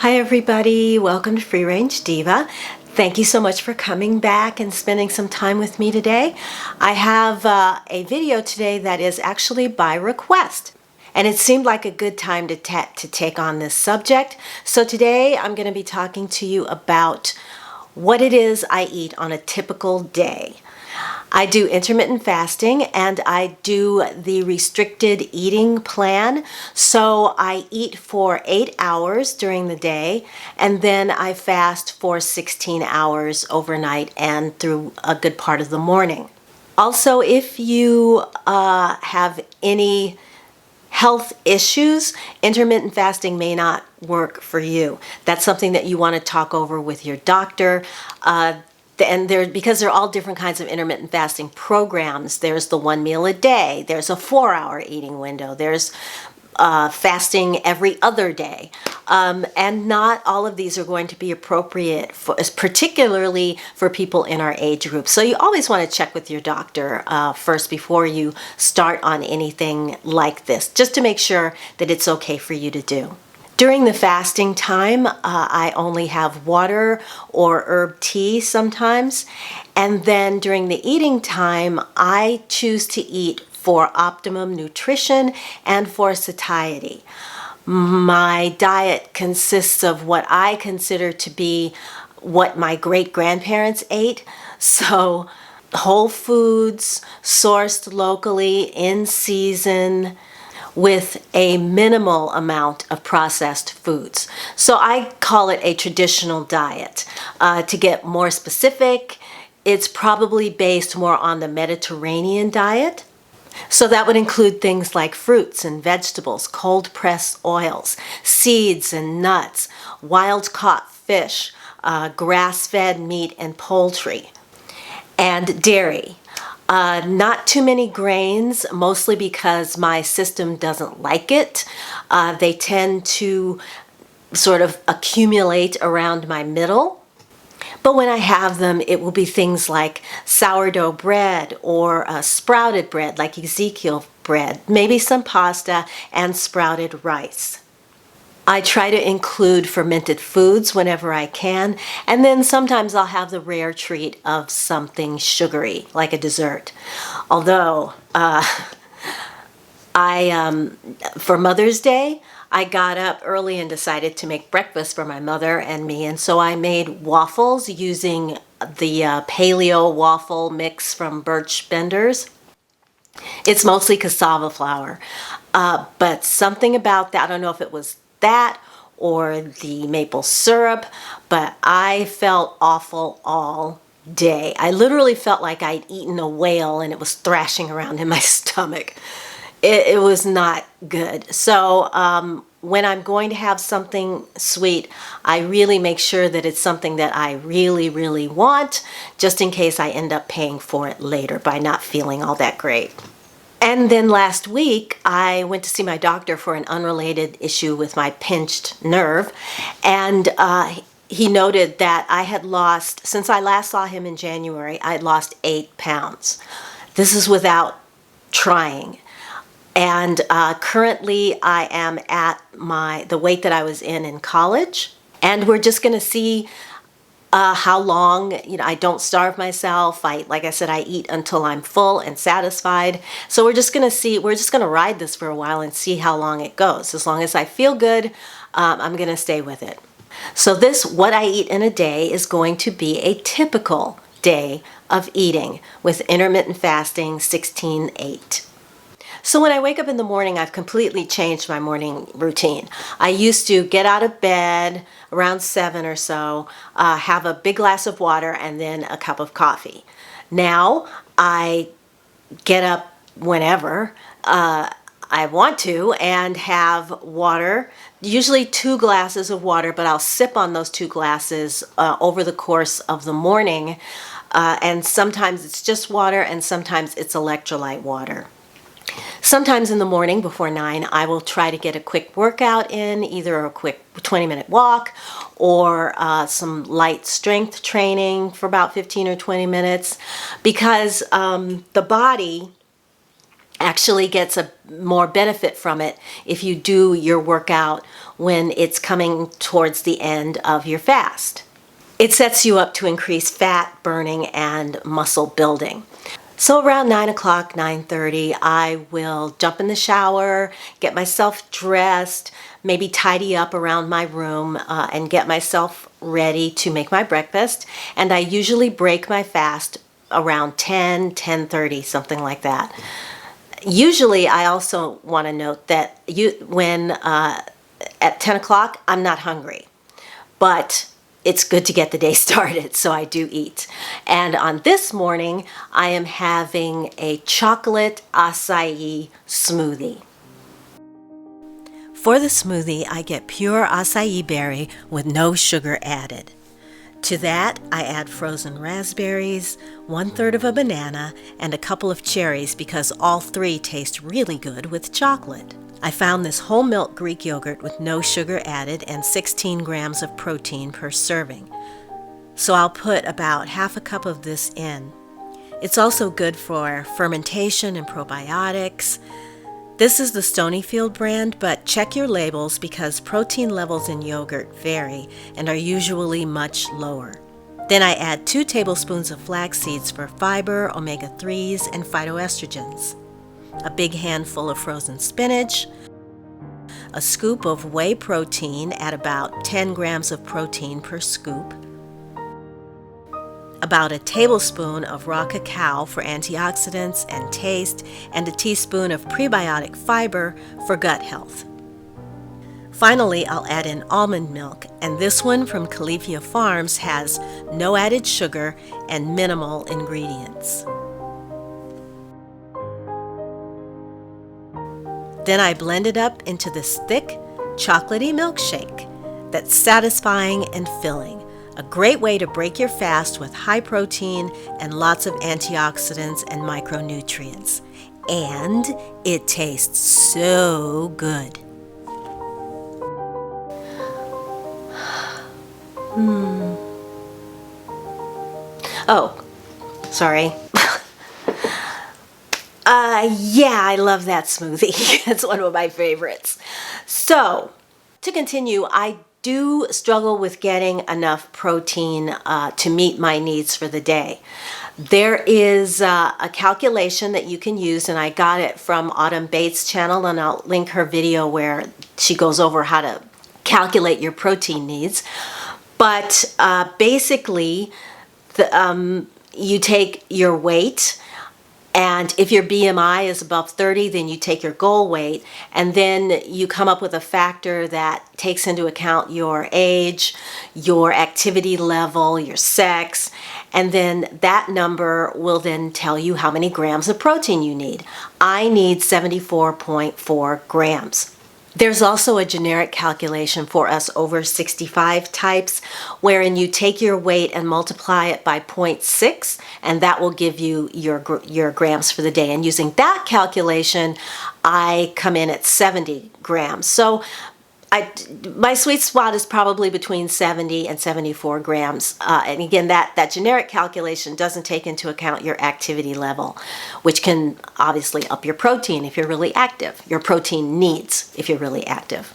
Hi everybody, welcome to Free Range Diva. Thank you so much for coming back and spending some time with me today. I have a video today that is actually by request. And it seemed like a good time to take on this subject. So today I'm going to be talking to you about what it is I eat on a typical day. I do intermittent fasting and I do the restricted eating plan. So I eat for 8 hours during the day and then I fast for 16 hours overnight and through a good part of the morning. Also, if you have any health issues, intermittent fasting may not work for you. That's something that you want to talk over with your doctor. And because they're all different kinds of intermittent fasting programs. There's the 1 meal a day. There's a 4-hour eating window. There's fasting every other day. And not all of these are going to be appropriate, particularly for people in our age group. So you always want to check with your doctor first before you start on anything like this, just to make sure that it's okay for you to do. During the fasting time, I only have water or herb tea sometimes. And then during the eating time, I choose to eat for optimum nutrition and for satiety. My diet consists of what I consider to be what my great-grandparents ate. So whole foods, sourced locally, in season, with a minimal amount of processed foods. So I call it a traditional diet. To get more specific, it's probably based more on the Mediterranean diet. So that would include things like fruits and vegetables, cold-pressed oils, seeds and nuts, wild-caught fish, grass-fed meat and poultry, and dairy. Not too many grains, mostly because my system doesn't like it. They tend to sort of accumulate around my middle. But when I have them, it will be things like sourdough bread or sprouted bread, like Ezekiel bread, maybe some pasta and sprouted rice. I try to include fermented foods whenever I can, and then sometimes I'll have the rare treat of something sugary, like a dessert. Although, for Mother's Day, I got up early and decided to make breakfast for my mother and me, and so I made waffles using the paleo waffle mix from Birch Benders. It's mostly cassava flour, but something about that, I don't know if it was that or the maple syrup, but I felt awful all day. I literally felt like I'd eaten a whale and it was thrashing around in my stomach. It was not good. So when I'm going to have something sweet, I really make sure that it's something that I really, really want, just in case I end up paying for it later by not feeling all that great. And then last week, I went to see my doctor for an unrelated issue with my pinched nerve. And he noted that I had lost, since I last saw him in January, I had lost 8 pounds. This is without trying. And currently I am at the weight that I was in college. And we're just going to see how long. I don't starve myself. Like I said, I eat until I'm full and satisfied. So we're just going to ride this for a while and see how long it goes. As long as I feel good, I'm going to stay with it. So what I eat in a day is going to be a typical day of eating with intermittent fasting 16/8. So when I wake up in the morning, I've completely changed my morning routine. I used to get out of bed around 7 or so, have a big glass of water and then a cup of coffee. Now I get up whenever I want to and have water, usually 2 glasses of water, but I'll sip on those 2 glasses over the course of the morning. And sometimes it's just water and sometimes it's electrolyte water. Sometimes in the morning before 9, I will try to get a quick workout in, either a quick 20-minute walk or some light strength training for about 15 or 20 minutes, because the body actually gets a more benefit from it if you do your workout when it's coming towards the end of your fast. It sets you up to increase fat burning and muscle building. So around 9 o'clock, 9:30, I will jump in the shower, get myself dressed, maybe tidy up around my room, and get myself ready to make my breakfast. And I usually break my fast around 10, 10:30, something like that. Usually, I also want to note that when at 10 o'clock, I'm not hungry, but it's good to get the day started, so I do eat. And on this morning, I am having a chocolate acai smoothie. For the smoothie, I get pure acai berry with no sugar added. To that, I add frozen raspberries, 1/3 of a banana, and a couple of cherries because all three taste really good with chocolate. I found this whole milk Greek yogurt with no sugar added and 16 grams of protein per serving. So I'll put about half a cup of this in. It's also good for fermentation and probiotics. This is the Stonyfield brand, but check your labels because protein levels in yogurt vary and are usually much lower. Then I add 2 tablespoons of flax seeds for fiber, omega-3s, and phytoestrogens, a big handful of frozen spinach, a scoop of whey protein at about 10 grams of protein per scoop, about a tablespoon of raw cacao for antioxidants and taste, and a teaspoon of prebiotic fiber for gut health. Finally, I'll add in almond milk, and this one from Califia Farms has no added sugar and minimal ingredients. Then I blend it up into this thick, chocolatey milkshake that's satisfying and filling. A great way to break your fast with high protein and lots of antioxidants and micronutrients. And it tastes so good. Oh, sorry. Yeah, I love that smoothie. It's one of my favorites. So, to continue, I do struggle with getting enough protein to meet my needs for the day. There is a calculation that you can use, and I got it from Autumn Bates' channel, and I'll link her video where she goes over how to calculate your protein needs. But basically, you take your weight, and if your BMI is above 30, then you take your goal weight, and then you come up with a factor that takes into account your age, your activity level, your sex, and then that number will then tell you how many grams of protein you need. I need 74.4 grams. There's also a generic calculation for us over 65 types, wherein you take your weight and multiply it by 0.6, and that will give you your grams for the day. And using that calculation, I come in at 70 grams. So my sweet spot is probably between 70 and 74 grams. And again, that generic calculation doesn't take into account your activity level, which can obviously up your protein if you're really active, your protein needs if you're really active.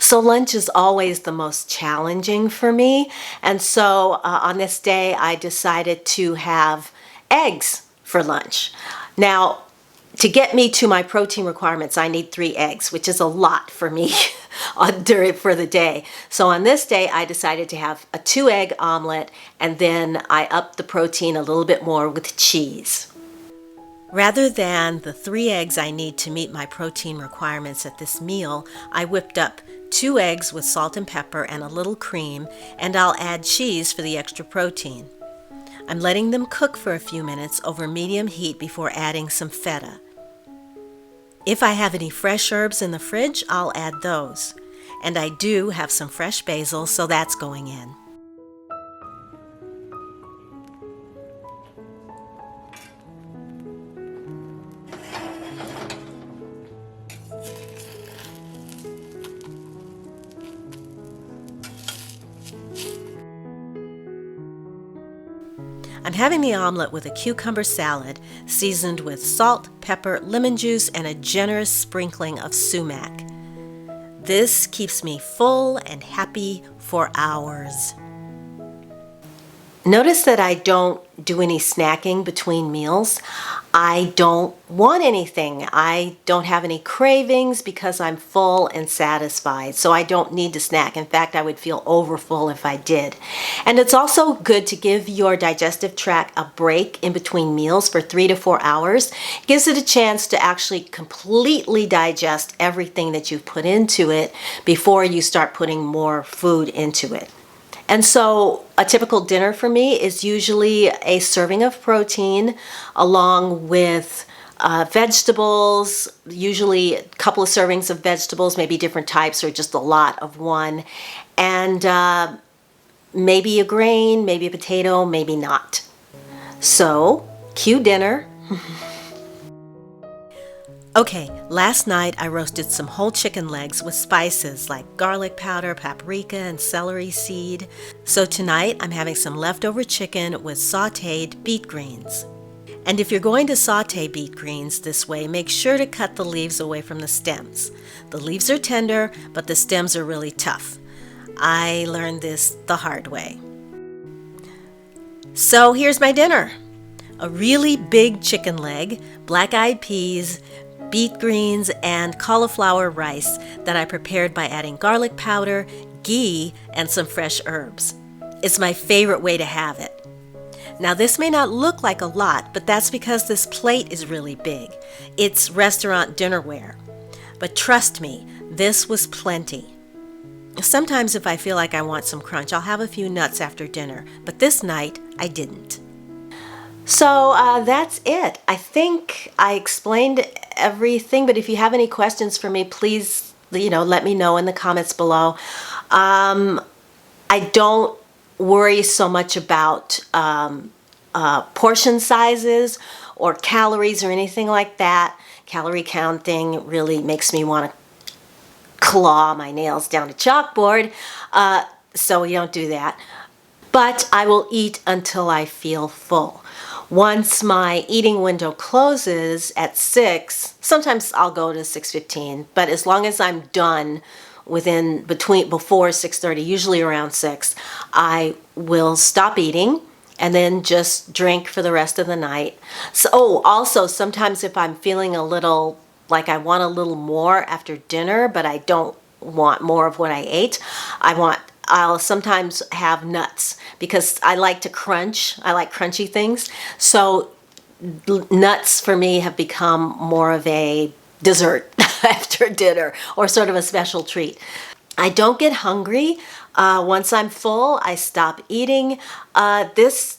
So lunch is always the most challenging for me. And so on this day, I decided to have eggs for lunch. Now, to get me to my protein requirements, I need 3 eggs, which is a lot for me for the day. So on this day, I decided to have a 2-egg omelet, and then I upped the protein a little bit more with cheese. Rather than the 3 eggs I need to meet my protein requirements at this meal, I whipped up 2 eggs with salt and pepper and a little cream, and I'll add cheese for the extra protein. I'm letting them cook for a few minutes over medium heat before adding some feta. If I have any fresh herbs in the fridge, I'll add those. And I do have some fresh basil, so that's going in. I'm having the omelet with a cucumber salad seasoned with salt, pepper, lemon juice, and a generous sprinkling of sumac. This keeps me full and happy for hours. Notice that I don't do any snacking between meals. I don't want anything. I don't have any cravings because I'm full and satisfied, so I don't need to snack. In fact, I would feel overfull if I did. And it's also good to give your digestive tract a break in between meals for 3 to 4 hours. It gives it a chance to actually completely digest everything that you've put into it before you start putting more food into it. And so a typical dinner for me is usually a serving of protein along with vegetables, usually a couple of servings of vegetables, maybe different types or just a lot of one, and maybe a grain, maybe a potato, maybe not. So, cue dinner. Okay, last night I roasted some whole chicken legs with spices like garlic powder, paprika, and celery seed. So tonight I'm having some leftover chicken with sauteed beet greens. And if you're going to saute beet greens this way, make sure to cut the leaves away from the stems. The leaves are tender, but the stems are really tough. I learned this the hard way. So here's my dinner. A really big chicken leg, black-eyed peas, beet greens, and cauliflower rice that I prepared by adding garlic powder, ghee, and some fresh herbs. It's my favorite way to have it. Now this may not look like a lot, but that's because this plate is really big. It's restaurant dinnerware. But trust me, this was plenty. Sometimes if I feel like I want some crunch, I'll have a few nuts after dinner, but this night I didn't. So that's it. I think I explained everything, but if you have any questions for me, please, let me know in the comments below. I don't worry so much about portion sizes or calories or anything like that. Calorie counting really makes me want to claw my nails down a chalkboard, so we don't do that. But I will eat until I feel full. Once my eating window closes at 6, sometimes I'll go to 6:15, but as long as I'm done before 6:30, usually around 6, I will stop eating and then just drink for the rest of the night. So, also sometimes if I'm feeling a little like I want a little more after dinner, but I don't want more of what I ate, I'll sometimes have nuts because I like to crunch. I like crunchy things. So nuts for me have become more of a dessert after dinner or sort of a special treat. I don't get hungry. Once I'm full, I stop eating.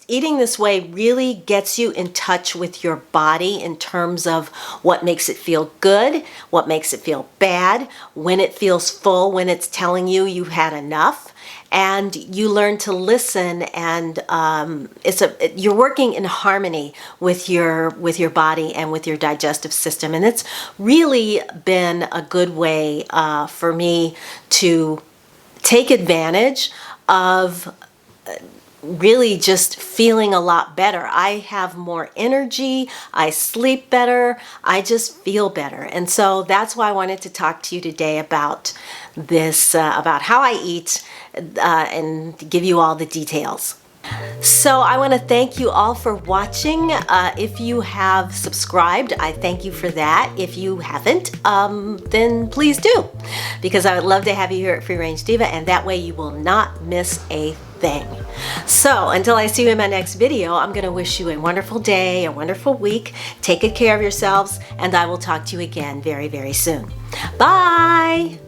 Eating this way really gets you in touch with your body in terms of what makes it feel good, what makes it feel bad, when it feels full, when it's telling you you've had enough. And you learn to listen, and you're working in harmony with your body and with your digestive system, and it's really been a good way for me to take advantage of really just feeling a lot better. I have more energy, I sleep better, I just feel better. And so that's why I wanted to talk to you today about this, about how I eat and give you all the details. So I want to thank you all for watching. If you have subscribed, I thank you for that. If you haven't, then please do, because I would love to have you here at Free Range Diva, and that way you will not miss a thing. So until I see you in my next video, I'm going to wish you a wonderful day, a wonderful week. Take good care of yourselves, and I will talk to you again very, very soon. Bye!